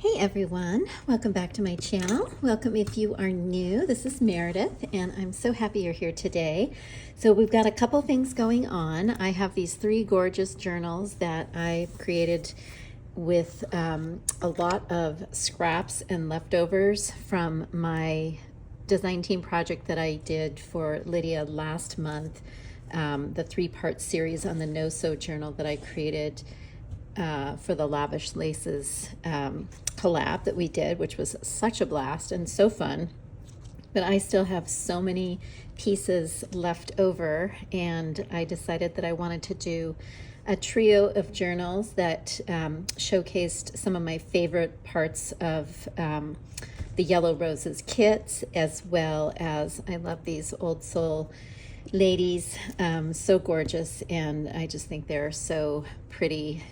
Hey everyone, welcome back to my channel. Welcome if you are new. This is Meredith and I'm so happy you're here today. So we've got a couple things going on. I have these three gorgeous journals that I created with a lot of scraps and leftovers from my design team project that I did for Lydia last month, the three-part series on the No-Sew journal that I created for the Lavish Laces collab that we did, which was such a blast and so fun. But I still have so many pieces left over, and I decided that I wanted to do a trio of journals that showcased some of my favorite parts of the Yellow Roses kits, as well as I love these Old Soul ladies, so gorgeous, and I just think they're so pretty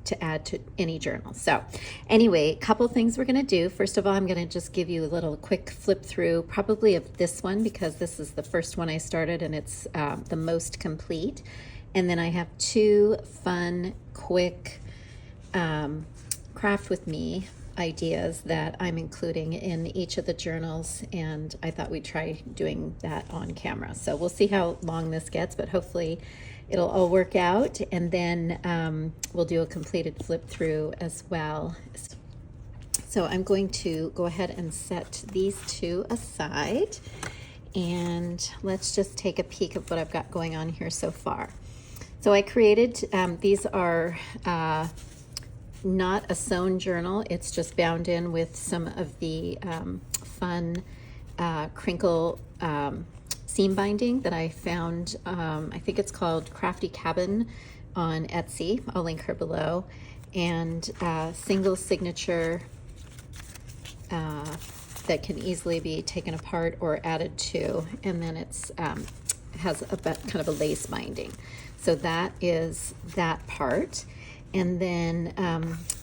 to add to any journal. So anyway, a couple things we're going to do. First of all, I'm going to just give you a little quick flip through, probably of this one, because this is the first one I started and it's the most complete. And then I have two fun, quick craft with me ideas that I'm including in each of the journals, and I thought we'd try doing that on camera. So we'll see how long this gets, but hopefully it'll all work out, and then we'll do a completed flip through as well. So I'm going to go ahead and set these two aside, and let's just take a peek of what I've got going on here so far. So I created, these are not a sewn journal, it's just bound in with some of the fun crinkle seam binding that I found. I think it's called Crafty Cabin on Etsy. I'll link her below. And single signature that can easily be taken apart or added to. And then it's has a kind of a lace binding. So that is that part. And then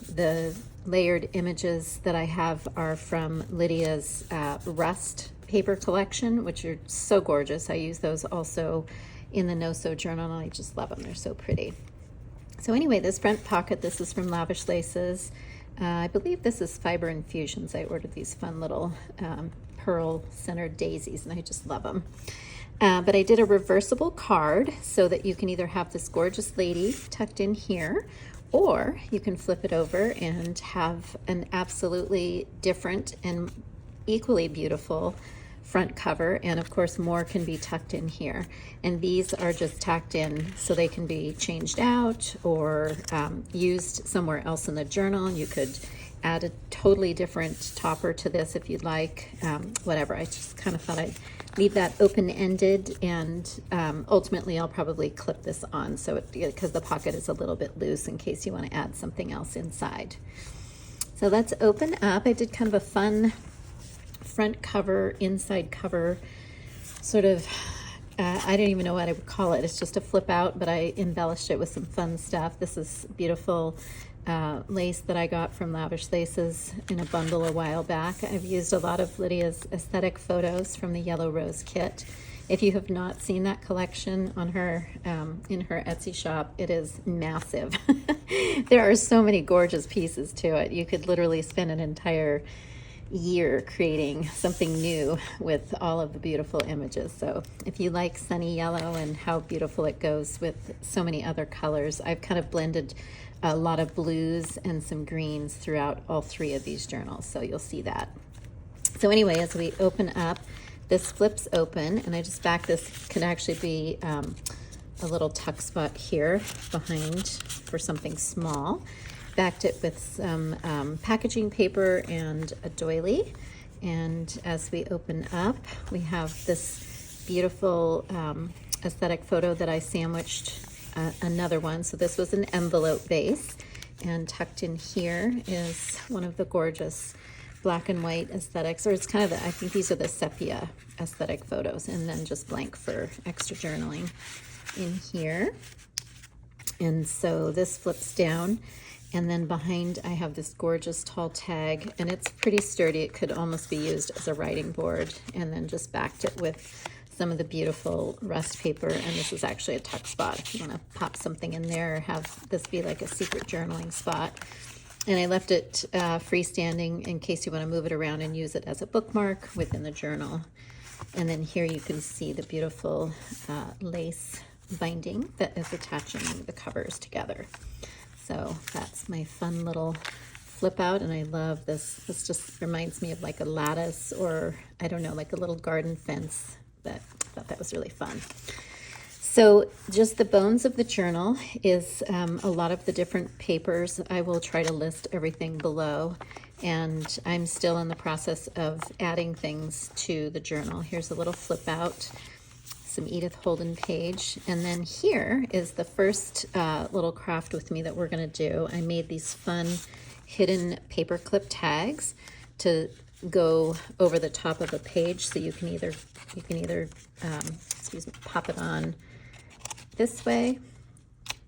the layered images that I have are from Lydia's Rust paper collection, which are so gorgeous. I use those also in the No-Sew journal, and I just love them. They're so pretty. So anyway, this front pocket, this is from Lavish Laces. I believe this is Fiber Infusions. I ordered these fun little pearl-centered daisies, and I just love them. But I did a reversible card so that you can either have this gorgeous lady tucked in here, or you can flip it over and have an absolutely different and equally beautiful front cover, and of course more can be tucked in here, and these are just tacked in so they can be changed out or used somewhere else in the journal. You could add a totally different topper to this if you'd like, whatever. I just kind of thought I'd leave that open-ended, and ultimately I'll probably clip this on so because the pocket is a little bit loose in case you want to add something else inside. So let's open up. I did kind of a fun front cover, inside cover, sort of, I don't even know what I would call it. It's just a flip out, but I embellished it with some fun stuff. This is beautiful lace that I got from Lavish Laces in a bundle a while back. I've used a lot of Lydia's aesthetic photos from the Yellow Rose kit. If you have not seen that collection on her in her Etsy shop, it is massive. There are so many gorgeous pieces to it. You could literally spend an entire year creating something new with all of the beautiful images. So if you like sunny yellow and how beautiful it goes with so many other colors, I've kind of blended a lot of blues and some greens throughout all three of these journals, so you'll see that. So anyway, as we open up, this flips open, and I just back this, could actually be a little tuck spot here behind for something small. Backed it with some packaging paper and a doily, and as we open up, we have this beautiful aesthetic photo that I sandwiched another one. So this was an envelope base, and tucked in here is one of the gorgeous black and white aesthetics, or it's kind of the, I think these are the sepia aesthetic photos, and then just blank for extra journaling in here. And so this flips down, and then behind I have this gorgeous tall tag, and it's pretty sturdy. It could almost be used as a writing board, and then just backed it with some of the beautiful rust paper, and this is actually a tuck spot if you want to pop something in there or have this be like a secret journaling spot. And I left it freestanding in case you want to move it around and use it as a bookmark within the journal. And then here you can see the beautiful lace binding that is attaching the covers together. So that's my fun little flip out, and I love this. This just reminds me of like a lattice, or I don't know, like a little garden fence. But I thought that was really fun. So just the bones of the journal is a lot of the different papers. I will try to list everything below, and I'm still in the process of adding things to the journal. Here's a little flip out, some Edith Holden page, and then here is the first little craft with me that we're going to do. I made these fun hidden paperclip tags to go over the top of a page, so you can either excuse me, pop it on this way.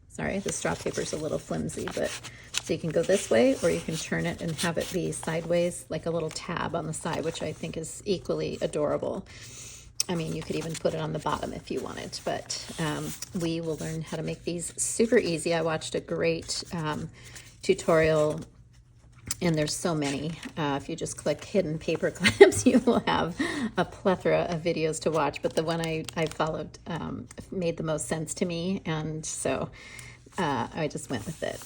Sorry, the straw paper is a little flimsy, but so you can go this way, or you can turn it and have it be sideways, like a little tab on the side, which I think is equally adorable. I mean, you could even put it on the bottom if you wanted, but we will learn how to make these super easy. I watched a great tutorial, and there's so many. If you just click hidden paper clips, you will have a plethora of videos to watch, but the one I followed made the most sense to me, and so I just went with it.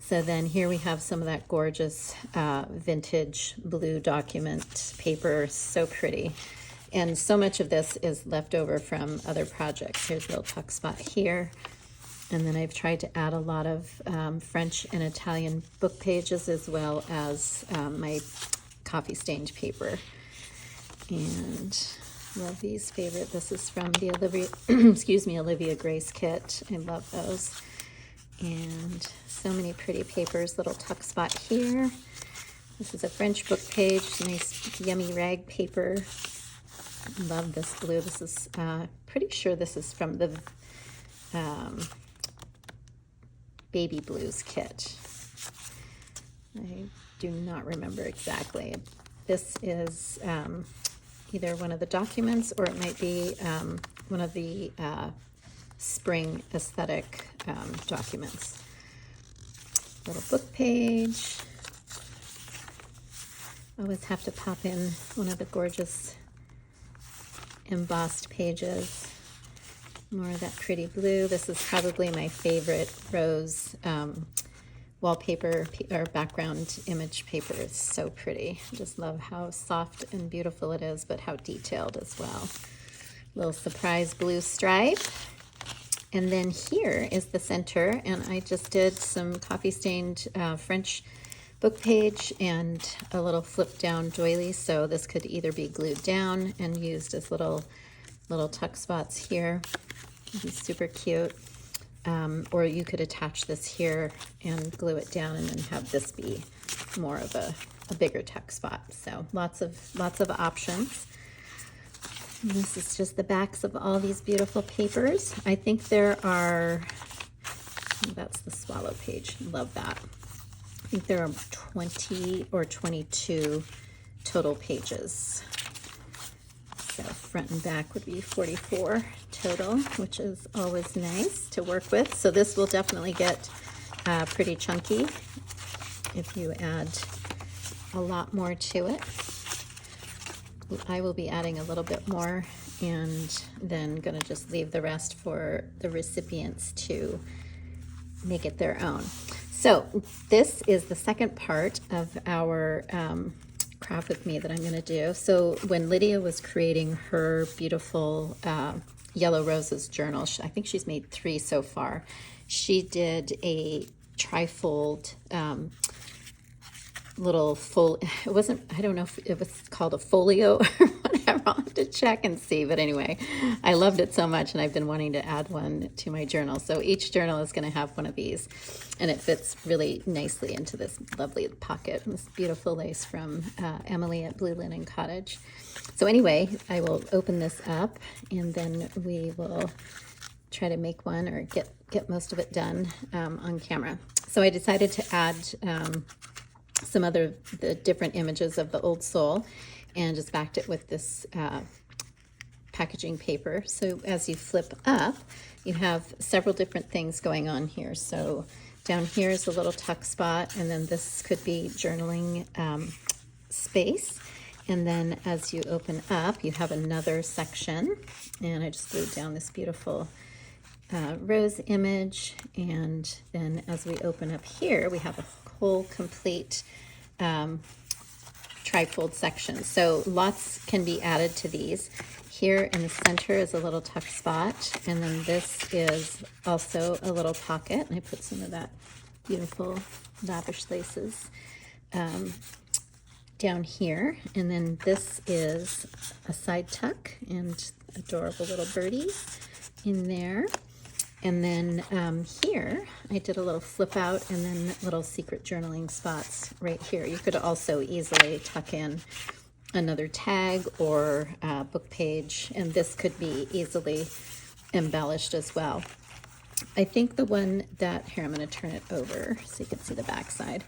So then here we have some of that gorgeous vintage blue document paper, so pretty. And so much of this is left over from other projects. Here's a little tuck spot here. And then I've tried to add a lot of French and Italian book pages, as well as my coffee stained paper. And love these favorite. This is from the Olivia, excuse me, Olivia Grace kit. I love those. And so many pretty papers. Little tuck spot here. This is a French book page. Nice yummy rag paper. Love this blue. This is pretty sure this is from the Baby Blues kit. I do not remember exactly. This is either one of the documents, or it might be one of the spring aesthetic documents. Little book page. Always have to pop in one of the gorgeous embossed pages. More of that pretty blue. This is probably my favorite rose wallpaper or background image paper. It's so pretty. I just love how soft and beautiful it is, but how detailed as well. Little surprise blue stripe. And then here is the center, and I just did some coffee stained French book page and a little flip down doily, so this could either be glued down and used as little tuck spots here. It'd be super cute. Or you could attach this here and glue it down, and then have this be more of a bigger tuck spot. So lots of options. And this is just the backs of all these beautiful papers. I think there are, that's the swallow page. Love that. I think there are 20 or 22 total pages. So front and back would be 44 total, which is always nice to work with. So this will definitely get pretty chunky if you add a lot more to it. I will be adding a little bit more, and then gonna just leave the rest for the recipients to make it their own. So this is the second part of our craft with me that I'm going to do. So when Lydia was creating her beautiful Yellow Roses journal, I think she's made 3 so far. She did a trifold little it wasn't, I don't know if it was called a folio or whatever. I'll have to check and see, but anyway, I loved it so much, and I've been wanting to add one to my journal. So each journal is going to have one of these, and it fits really nicely into this lovely pocket. This beautiful lace from Emily at Blue Linen Cottage. So anyway, I will open this up, and then we will try to make one, or get most of it done on camera. So I decided to add some other the different images of the Old Soul, and just backed it with this packaging paper. So as you flip up, you have several different things going on here. So Down here is a little tuck spot, and then this could be journaling space. And then as you open up, you have another section, and I just glued down this beautiful rose image. And then as we open up here, we have a whole complete trifold section. So lots can be added to these. Here in the center is a little tuck spot, and then this is also a little pocket, and I put some of that beautiful lavish laces down here. And then this is a side tuck and adorable little birdies in there. And then here I did a little flip out and then little secret journaling spots right here. You could also easily tuck in another tag or book page, and this could be easily embellished as well. I think the one that, here, I'm going to turn it over so you can see the back side.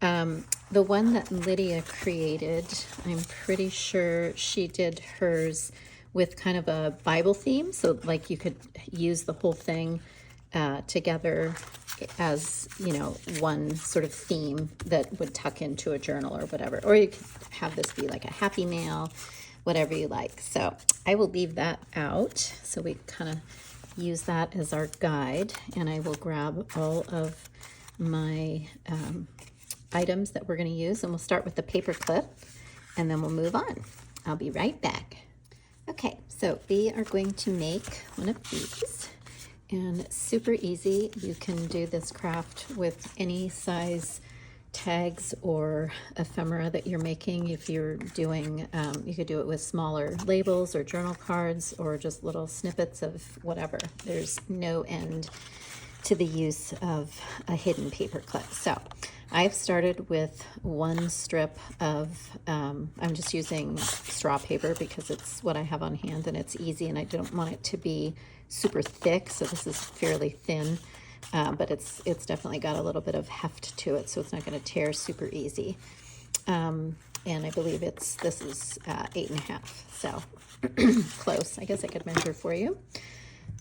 The one that Lydia created, I'm pretty sure she did hers with kind of a Bible theme. So like you could use the whole thing together as, you know, one sort of theme that would tuck into a journal or whatever. Or you could have this be like a happy mail, whatever you like. So I will leave that out so we kind of use that as our guide, and I will grab all of my items that we're going to use, and we'll start with the paper clip and then we'll move on. I'll be right back. Okay, so we are going to make one of these, and super easy. You can do this craft with any size tags or ephemera that you're making. If you're doing, you could do it with smaller labels or journal cards or just little snippets of whatever. There's no end to the use of a hidden paper clip. So I've started with one strip of, I'm just using straw paper because it's what I have on hand and it's easy, and I don't want it to be super thick, so this is fairly thin. But it's definitely got a little bit of heft to it, so it's not going to tear super easy. And I believe this is 8.5, so close. I guess I could measure for you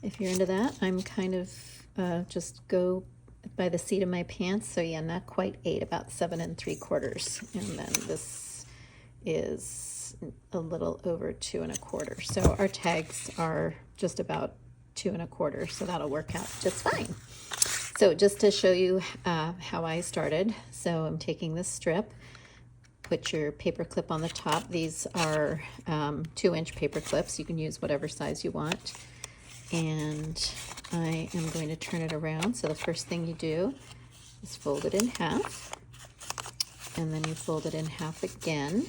if you're into that. I'm kind of just go by the seat of my pants, so yeah, not quite 8, about 7 3/4, and then this is a little over 2 1/4. So our tags are just about 2 1/4, so that'll work out just fine. So just to show you how I started, so I'm taking this strip, put your paper clip on the top. These are 2-inch paper clips. You can use whatever size you want. And I am going to turn it around. So the first thing you do is fold it in half, and then you fold it in half again.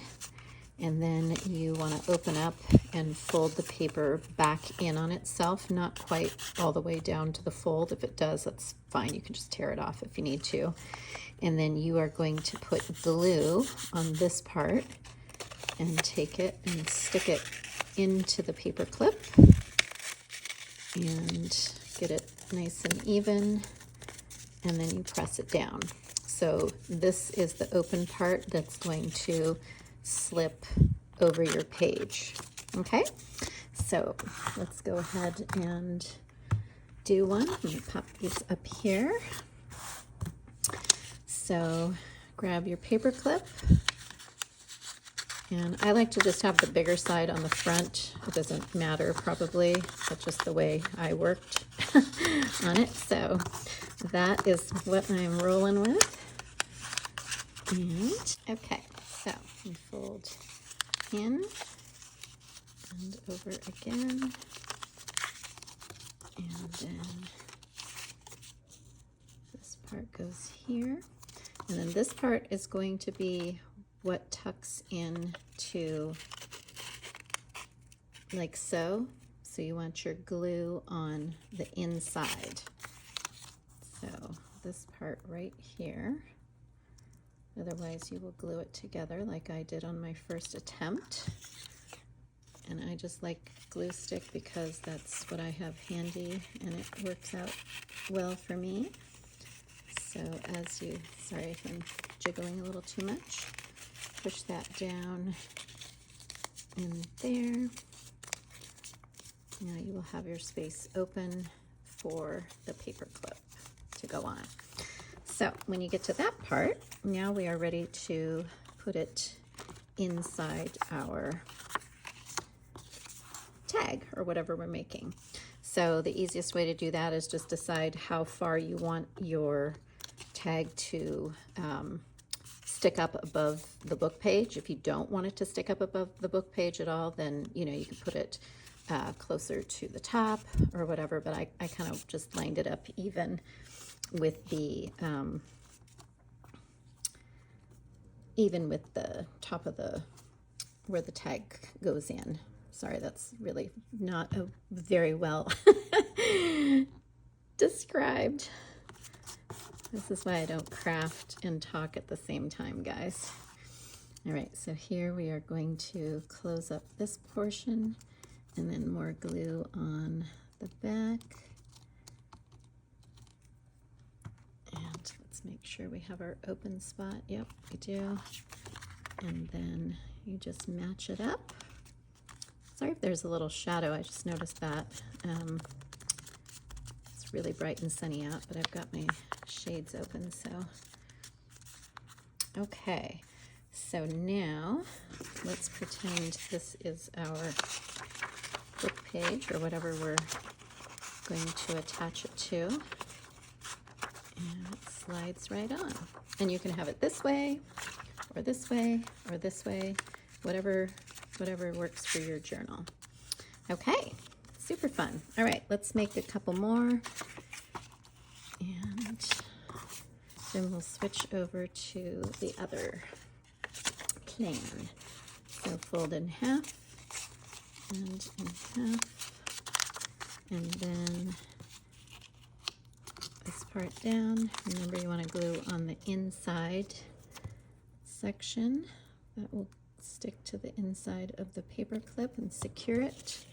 And then you want to open up and fold the paper back in on itself, not quite all the way down to the fold. If it does, that's fine. You can just tear it off if you need to. And then you are going to put glue on this part and take it and stick it into the paper clip and get it nice and even, and then you press it down. So this is the open part that's going to slip over your page. Okay, so let's go ahead and do one. Let me pop these up here. So grab your paper clip, and I like to just have the bigger side on the front. It doesn't matter probably, that's just the way I worked on it. So that is what I'm rolling with. And okay, so you fold in and over again, and then this part goes here, and then this part is going to be what tucks in to like so. So you want your glue on the inside. So this part right here. Otherwise you will glue it together like I did on my first attempt. And I just like glue stick because that's what I have handy and it works out well for me. So as you, sorry if I'm jiggling a little too much, push that down in there. Now you will have your space open for the paper clip to go on. So when you get to that part, now we are ready to put it inside our tag or whatever we're making. So the easiest way to do that is just decide how far you want your tag to stick up above the book page. If you don't want it to stick up above the book page at all, then you can put it closer to the top or whatever, but I kind of just lined it up even with the top of where the tag goes in. Sorry, that's really not a very well described. This is why I don't craft and talk at the same time, guys. All right, so here we are going to close up this portion and then more glue on the back. And let's make sure we have our open spot. Yep, we do. And then you just match it up. Sorry if there's a little shadow, I just noticed that. It's really bright and sunny out, but I've got my shades open, so. Okay, so now let's pretend this is our book page or whatever we're going to attach it to. And it slides right on. And you can have it this way, or this way, or this way, whatever works for your journal. Okay, super fun. All right, let's make a couple more. And then we'll switch over to the other plan. So fold in half and in half. And then this part down. Remember, you want to glue on the inside section. That will stick to the inside of the paper clip and secure it.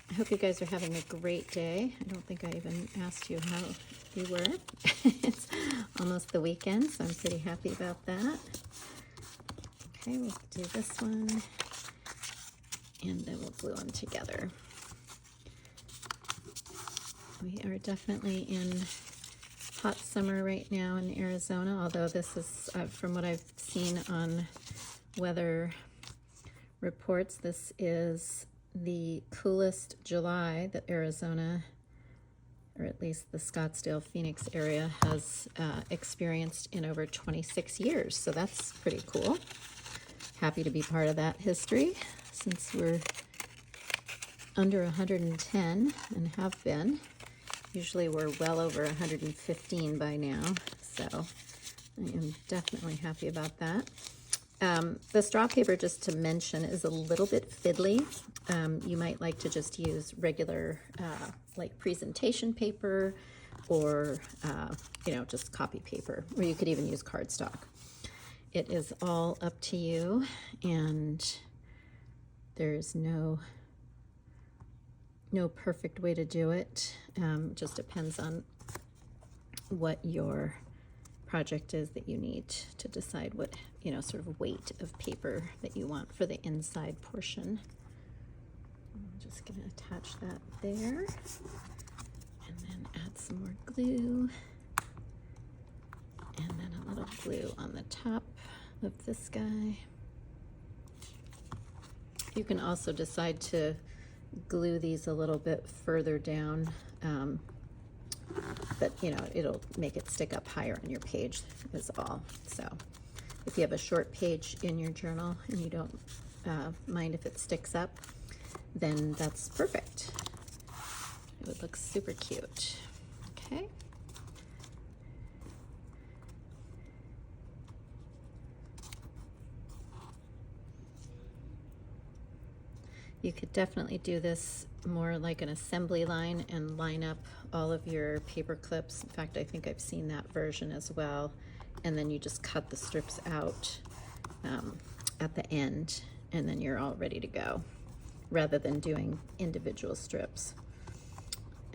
I hope you guys are having a great day. I don't think I even asked you how you were. It's almost the weekend, so I'm pretty happy about that. Okay, we'll do this one, and then we'll glue them together. We are definitely in hot summer right now in Arizona, although this is, from what I've seen on weather reports, this is the coolest July that Arizona, or at least the Scottsdale, Phoenix area, has experienced in over 26 years. So that's pretty cool. Happy to be part of that history since we're under 110 and have been. Usually we're well over 115 by now, so I am definitely happy about that. The straw paper, just to mention, is a little bit fiddly. You might like to just use regular like presentation paper or just copy paper, or you could even use cardstock. It is all up to you, and there's no perfect way to do it. Just depends on what your project is that you need to decide what sort of weight of paper that you want for the inside portion. I'm just going to attach that there and then add some more glue, and then a little glue on the top of this guy. You can also decide to glue these a little bit further down, but it'll make it stick up higher on your page is all. So if you have a short page in your journal and you don't mind if it sticks up, then that's perfect. It would look super cute. Okay. You could definitely do this more like an assembly line and line up all of your paper clips. In fact, I think I've seen that version as well. And then you just cut the strips out at the end, and then you're all ready to go, rather than doing individual strips.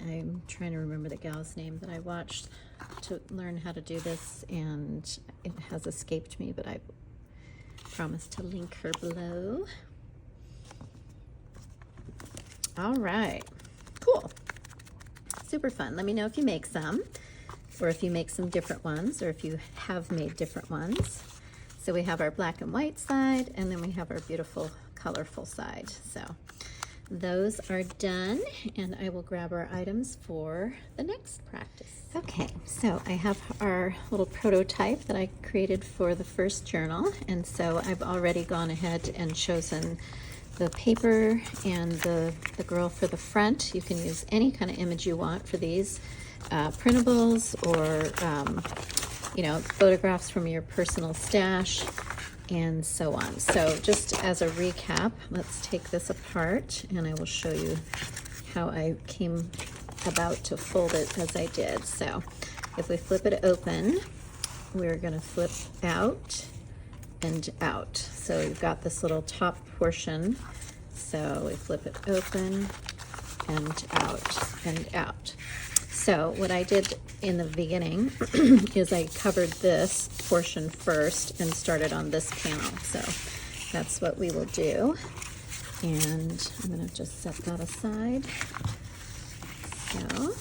I'm trying to remember the gal's name that I watched to learn how to do this, and it has escaped me, but I promise to link her below. All right, cool. Super fun. Let me know if you make some, or if you make some different ones, or if you have made different ones. So we have our black and white side, and then we have our beautiful colorful side. So those are done, and I will grab our items for the next practice. Okay, so I have our little prototype that I created for the first journal, and so I've already gone ahead and chosen the paper and the girl for the front. You can use any kind of image you want for these printables, or you know, photographs from your personal stash, and so on. So just as a recap, let's take this apart and I will show you how I came about to fold it as I did. So if we flip it open, we're going to flip out and out. So you've got this little top portion. So we flip it open and out and out. So what I did in the beginning is I covered this portion first and started on this panel. So that's what we will do. And I'm going to just set that aside. So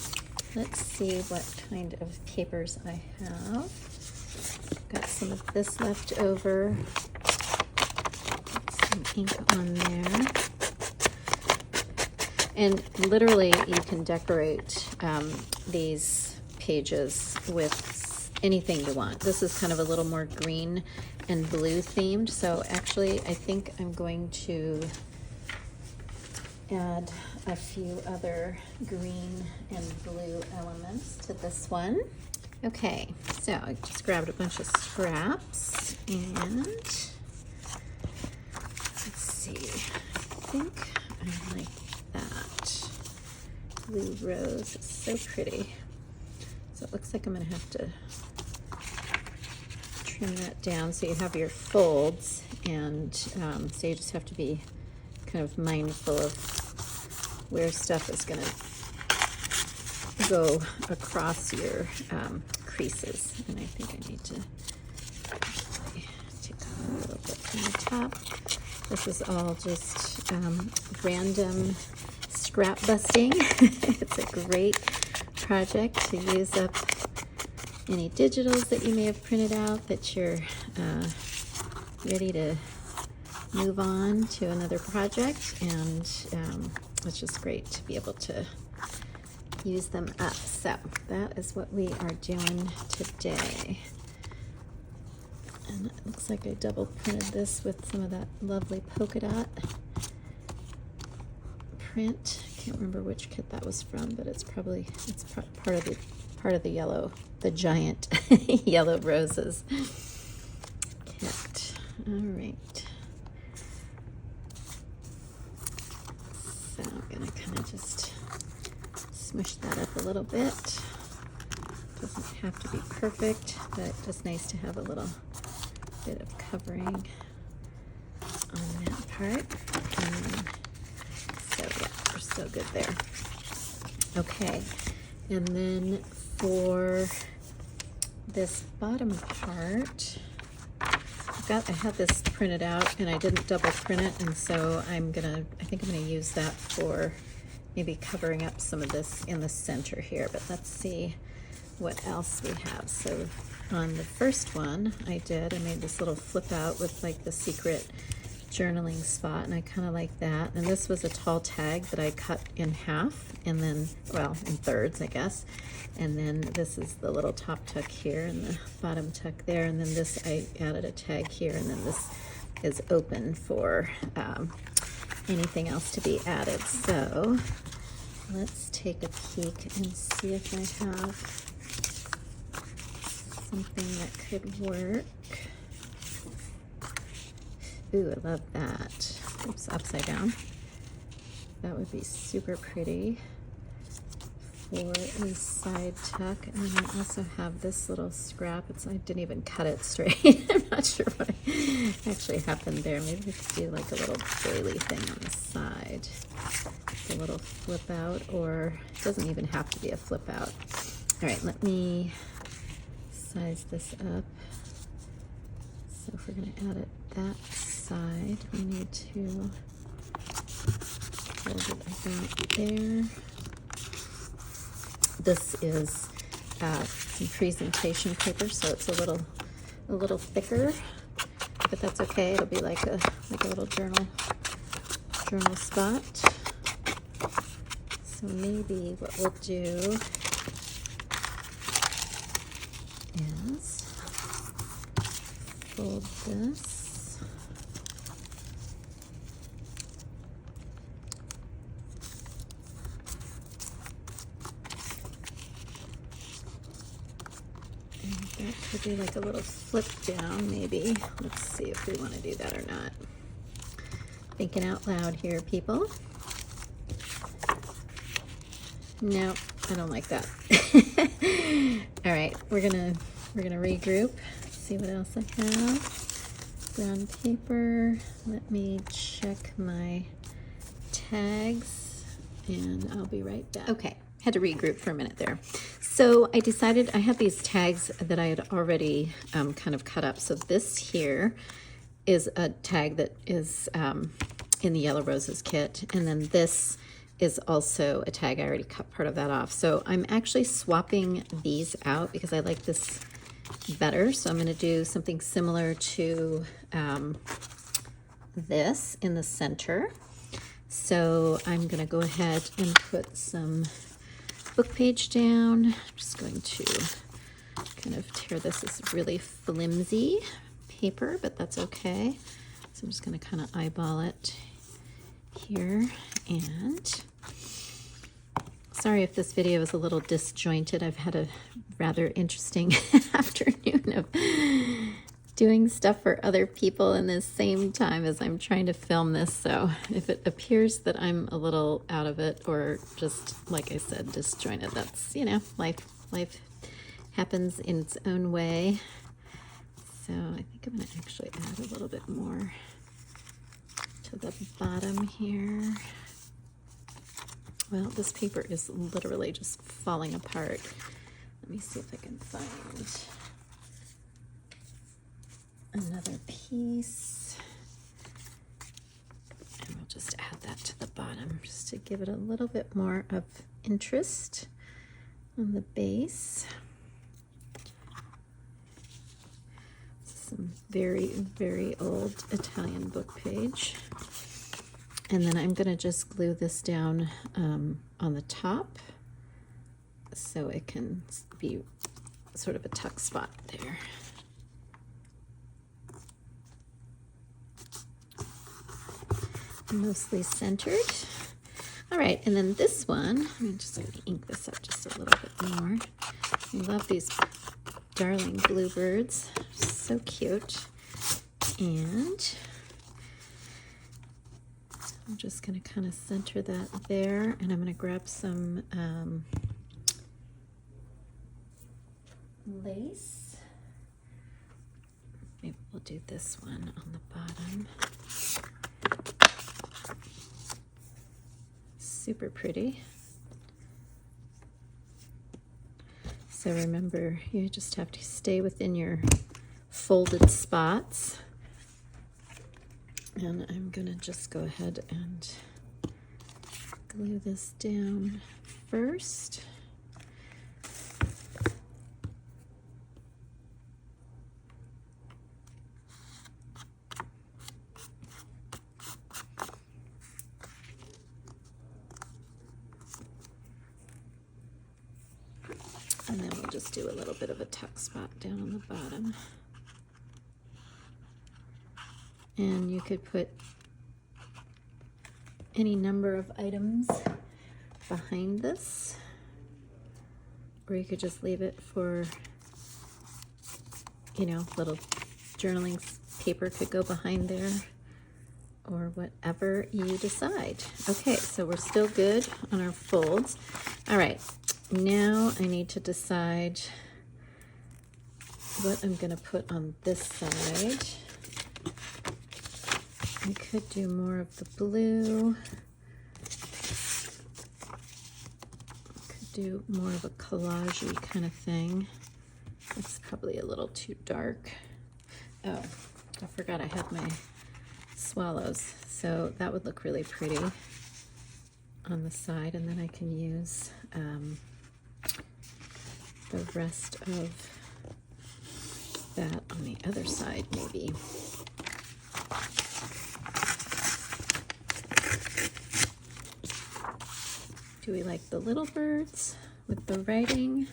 let's see what kind of papers I have. Got some of this left over. Some ink on there. And literally you can decorate these pages with anything you want. This is kind of a little more green and blue themed. So actually I think I'm going to add a few other green and blue elements to this one. Okay, so I just grabbed a bunch of scraps, and let's see, I think I like that. Blue rose is so pretty. So it looks like I'm gonna have to trim that down so you have your folds, and so you just have to be kind of mindful of where stuff is gonna go across your creases. And I think I need to take off a little bit from the top. This is all just random scrap busting. It's a great project to use up any digitals that you may have printed out that you're ready to move on to another project, and it's just great to be able to use them up. So that is what we are doing today. And it looks like I double printed this with some of that lovely polka dot print. I can't remember which kit that was from, but it's probably part of the yellow, the giant yellow roses kit. All right. So I'm gonna kind of just smush that up a little bit. Doesn't have to be perfect, but just nice to have a little bit of covering on that part. So yeah, we're so good there. Okay, and then for this bottom part, I had this printed out and I didn't double print it, and so I think I'm gonna use that for maybe covering up some of this in the center here. But let's see what else we have. So on the first one I made this little flip out with like the secret journaling spot, and I kind of like that. And this was a tall tag that I cut in half, and then, well, in thirds I guess. And then this is the little top tuck here and the bottom tuck there, and then this I added a tag here, and then this is open for anything else to be added. So let's take a peek and see if I have something that could work. Ooh, I love that. Oops, upside down. That would be super pretty for a side tuck. And then I also have this little scrap. I didn't even cut it straight. I'm not sure what actually happened there. Maybe we could do like a little doily thing on the side. A little flip out, or it doesn't even have to be a flip out. All right, let me size this up. So if we're going to add it that side, we need to hold it about there. This is some presentation paper, so it's a little thicker, but that's okay. It'll be like a little journal spot. So maybe what we'll do is fold this. That could be like a little flip down, maybe. Let's see if we want to do that or not. Thinking out loud here, people. No, I don't like that. All right, we're gonna regroup. See what else I have. Brown paper. Let me check my tags, and I'll be right back. Okay, had to regroup for a minute there. So I decided I had these tags that I had already kind of cut up. So this here is a tag that is in the Yellow Roses kit. And then this is also a tag. I already cut part of that off. So I'm actually swapping these out because I like this better. So I'm going to do something similar to this in the center. So I'm going to go ahead and put some book page down. I'm just going to kind of tear this. This is really flimsy paper, but that's okay. So I'm just going to kind of eyeball it here. And sorry if this video is a little disjointed. I've had a rather interesting afternoon of doing stuff for other people in the same time as I'm trying to film this. So if it appears that I'm a little out of it or just, like I said, disjointed, that's, you know, life happens in its own way. So I think I'm going to actually add a little bit more to the bottom here. Well, this paper is literally just falling apart. Let me see if I can find another piece, and we'll just add that to the bottom just to give it a little bit more of interest on the base. Some very, very old Italian book page. And then I'm going to just glue this down on the top so it can be sort of a tuck spot there. Mostly centered. All right, and then this one, I'm just going to ink this up just a little bit more. I love these darling bluebirds, so cute. And I'm just going to kind of center that there, and I'm going to grab some lace. Maybe we'll do this one on the bottom. Super pretty. So remember, you just have to stay within your folded spots. And I'm gonna just go ahead and glue this down first. And then we'll just do a little bit of a tuck spot down on the bottom. And you could put any number of items behind this, or you could just leave it for, you know, little journaling paper could go behind there, or whatever you decide. Okay, so we're still good on our folds. All right. Now I need to decide what I'm going to put on this side. I could do more of the blue. Could do more of a collage-y kind of thing. It's probably a little too dark. Oh, I forgot I had my swallows, so that would look really pretty. on the side, and then I can use the rest of that on the other side maybe. Do we like the little birds with the writing,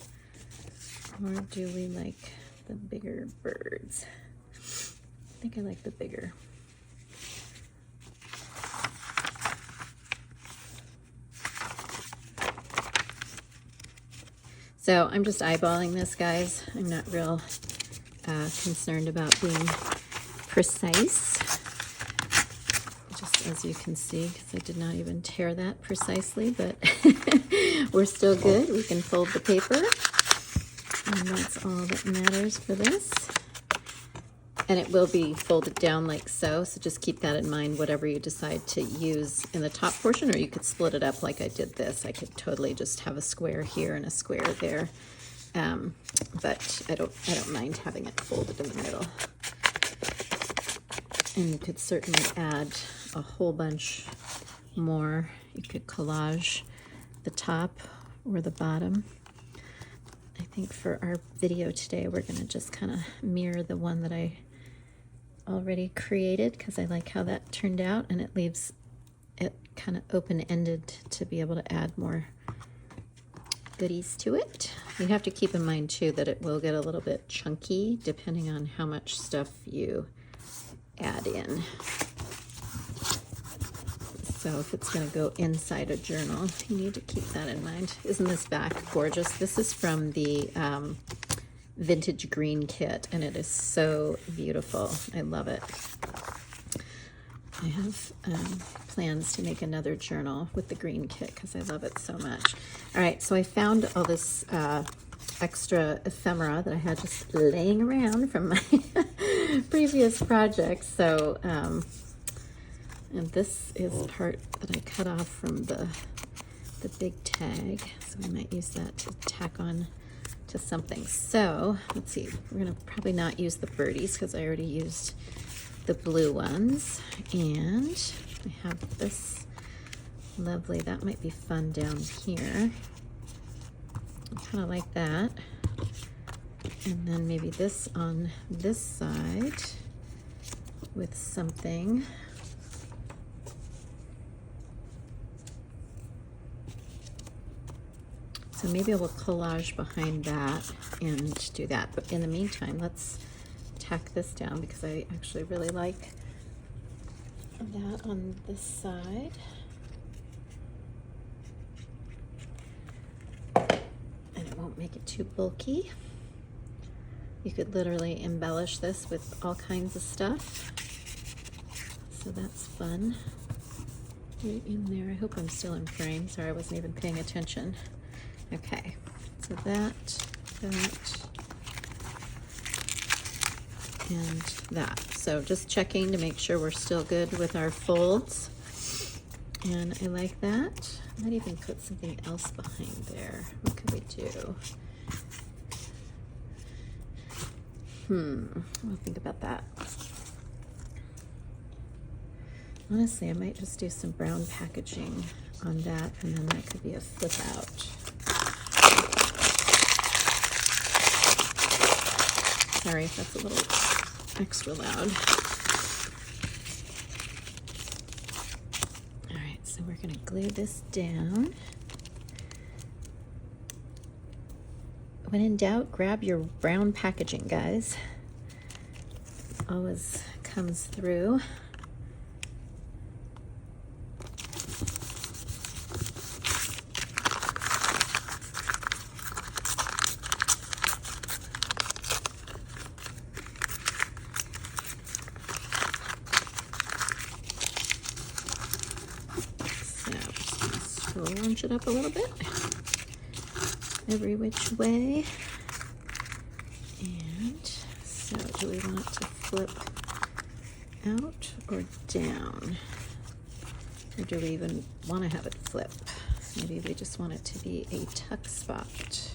or do we like the bigger birds? I think I like the bigger. So I'm just eyeballing this, guys. I'm not real concerned about being precise. Just as you can see, because I did not even tear that precisely, but we're still good. We can fold the paper, and that's all that matters for this. And it will be folded down like so, so just keep that in mind, whatever you decide to use in the top portion, or you could split it up like I did this. I could totally just have a square here and a square there, but I don't mind having it folded in the middle. And you could certainly add a whole bunch more. You could collage the top or the bottom. I think for our video today, we're gonna just kind of mirror the one that I already created, because I like how that turned out, and it leaves it kind of open-ended to be able to add more goodies to it. You have to keep in mind too that it will get a little bit chunky depending on how much stuff you add in. So if it's going to go inside a journal, you need to keep that in mind. Isn't this back gorgeous? This is from the Vintage Green kit, and it is so beautiful. I love it. I have plans to make another journal with the green kit because I love it so much. All right, so I found all this extra ephemera that I had just laying around from my previous projects. So, and this is part that I cut off from the big tag, so we might use that to tack on to something. So let's see, we're gonna probably not use the birdies because I already used the blue ones, and I have this lovely, that might be fun down here. I kind of like that. And then maybe this on this side with something. So maybe I will collage behind that and do that. But in the meantime, let's tack this down because I actually really like that on this side. And it won't make it too bulky. You could literally embellish this with all kinds of stuff. So that's fun. Right in there. I hope I'm still in frame. Sorry, I wasn't even paying attention. Okay, so that, and that. So just checking to make sure we're still good with our folds. And I like that. I might even put something else behind there. What could we do? I'll think about that. Honestly, I might just do some brown packaging on that, and then that could be a flip out. Sorry if that's a little extra loud. All right, so we're gonna glue this down. When in doubt, grab your brown packaging, guys. Always comes through. Scrunch it up a little bit, every which way. And so do we want it to flip out or down? Or do we even want to have it flip? Maybe we just want it to be a tuck spot.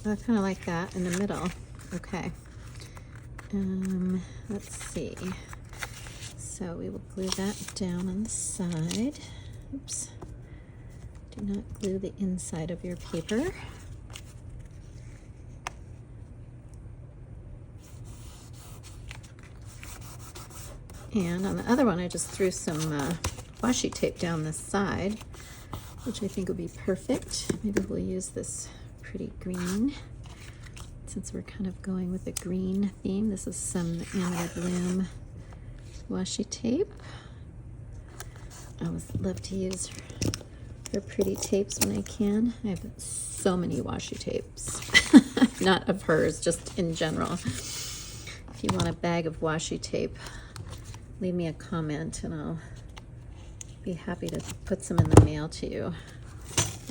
I kind of like that in the middle. Okay. Let's see. So we will glue that down on the side. Oops. Do not glue the inside of your paper. And on the other one, I just threw some washi tape down this side, which I think will be perfect. Maybe we'll use this pretty green, since we're kind of going with a green theme. This is some Amity Bloom washi tape. I always love to use her pretty tapes when I can. I have so many washi tapes, not of hers, just in general. If you want a bag of washi tape, leave me a comment and I'll be happy to put some in the mail to you.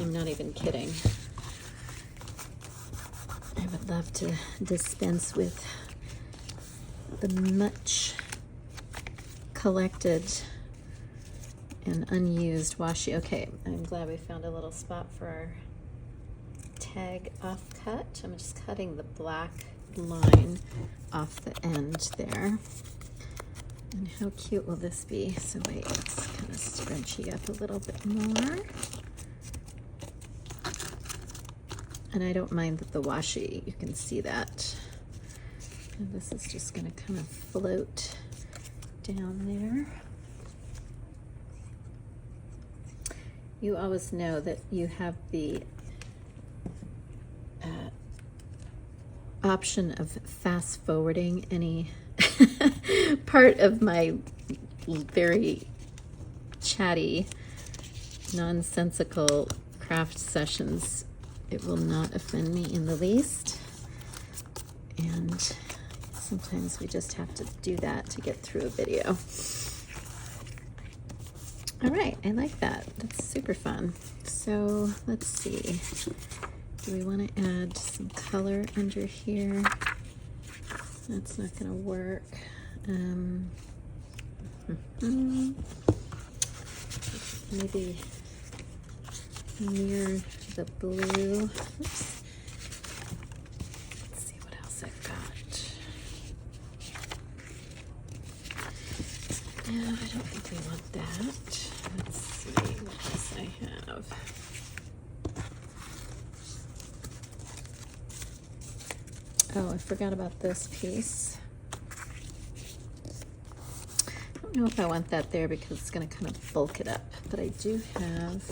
I'm not even kidding. I would love to dispense with the much collected and unused washi. Okay, I'm glad we found a little spot for our tag offcut. I'm just cutting the black line off the end there. And how cute will this be? So wait, let's kind of scrunchie up a little bit more. And I don't mind that the washi, you can see that. And this is just gonna kind of float down there. You always know that you have the option of fast forwarding any part of my very chatty, nonsensical craft sessions. It will not offend me in the least. And sometimes we just have to do that to get through a video. All right, I like that. That's super fun. So let's see. Do we want to add some color under here? That's not going to work. Maybe near the blue. Oops. Let's see what else I've got. No, I don't think we want that. Let's see what else I have. Oh, I forgot about this piece. I don't know if I want that there because it's going to kind of bulk it up, but I do have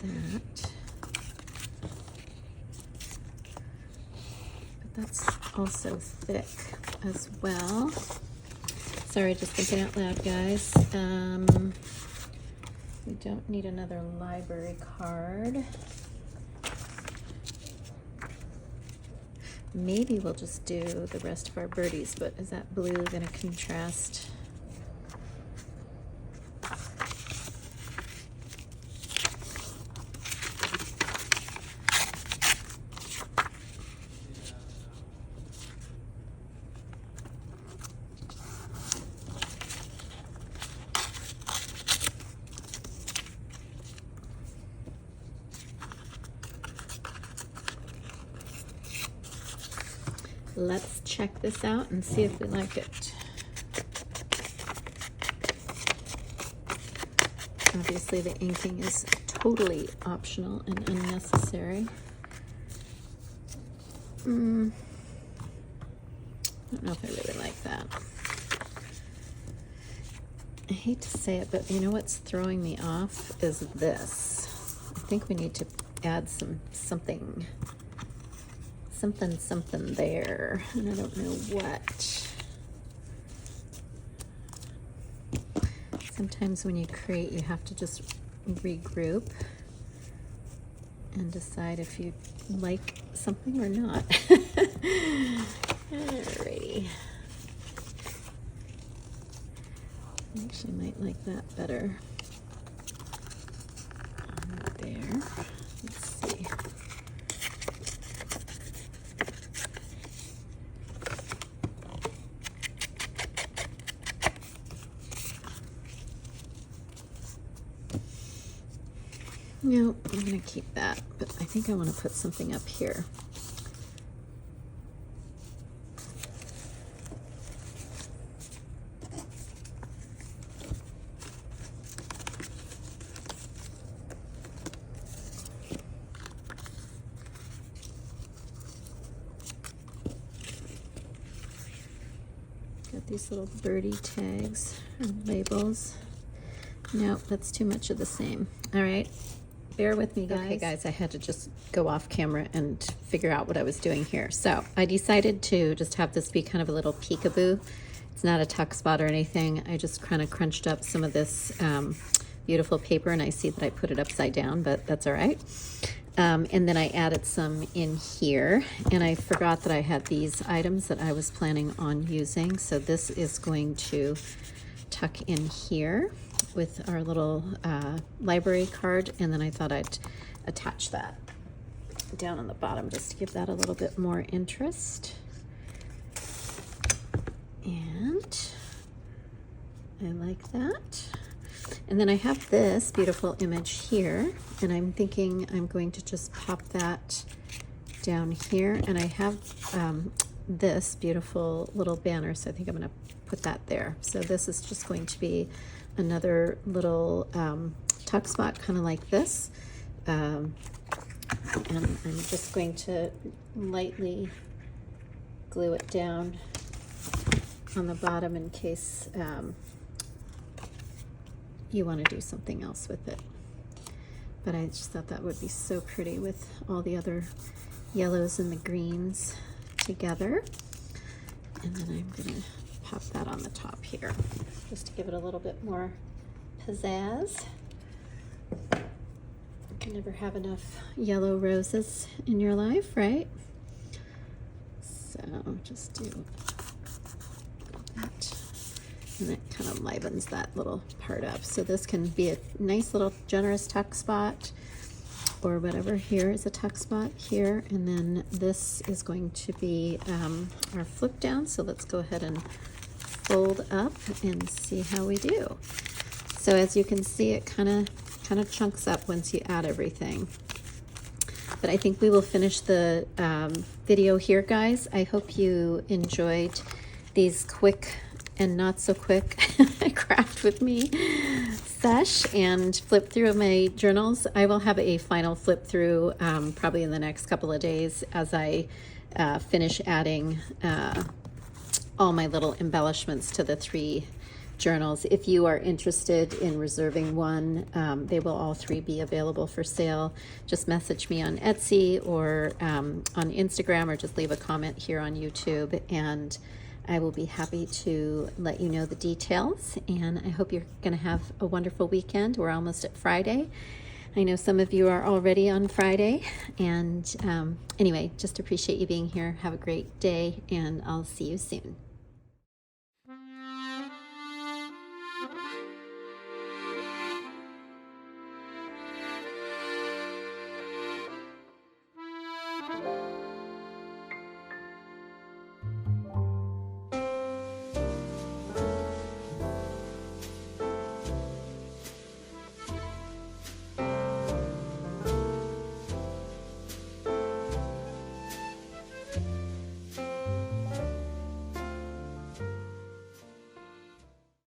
that. But that's also thick as well. Sorry, just thinking out loud, guys. We don't need another library card. Maybe we'll just do the rest of our birdies, but is that blue going to contrast? Let's check this out and see if we like it. Obviously, the inking is totally optional and unnecessary. I don't know if I really like that. I hate to say it, but you know what's throwing me off is this. I think we need to add something there, and I don't know what. Sometimes when you create, you have to just regroup and decide if you like something or not. Alrighty. I actually might like that better. There. Let's see. No, I'm gonna keep that, but I think I want to put something up here. Got these little birdie tags and labels. Nope, that's too much of the same. All right, bear with me, guys. Okay, guys, I had to just go off camera and figure out what I was doing here. So I decided to just have this be kind of a little peekaboo. It's not a tuck spot or anything. I just kind of crunched up some of this beautiful paper, and I see that I put it upside down, but that's all right. And then I added some in here, and I forgot that I had these items that I was planning on using. So this is going to tuck in here with our little library card, and then I thought I'd attach that down on the bottom just to give that a little bit more interest. And I like that. And then I have this beautiful image here, and I'm thinking I'm going to just pop that down here, and I have this beautiful little banner, so I think I'm going to put that there. So this is just going to be another little tuck spot, kind of like this. And I'm just going to lightly glue it down on the bottom in case you want to do something else with it. But I just thought that would be so pretty with all the other yellows and the greens together. And then I'm going to pop that on the top here just to give it a little bit more pizzazz. You can never have enough yellow roses in your life, right? So just do that. And it kind of livens that little part up. So this can be a nice little generous tuck spot or whatever. Here is a tuck spot here. And then this is going to be our flip down. So let's go ahead and fold up and see how we do. So as you can see, it kind of chunks up once you add everything. But I think we will finish the video here, guys. I hope you enjoyed these quick and not so quick craft with me sesh and flip through of my journals. I will have a final flip through probably in the next couple of days as I finish adding all my little embellishments to the 3 journals. If you are interested in reserving one, they will all 3 be available for sale. Just message me on Etsy or on Instagram, or just leave a comment here on YouTube, and I will be happy to let you know the details. And I hope you're going to have a wonderful weekend. We're almost at Friday. I know some of you are already on Friday. And anyway, just appreciate you being here. Have a great day, and I'll see you soon.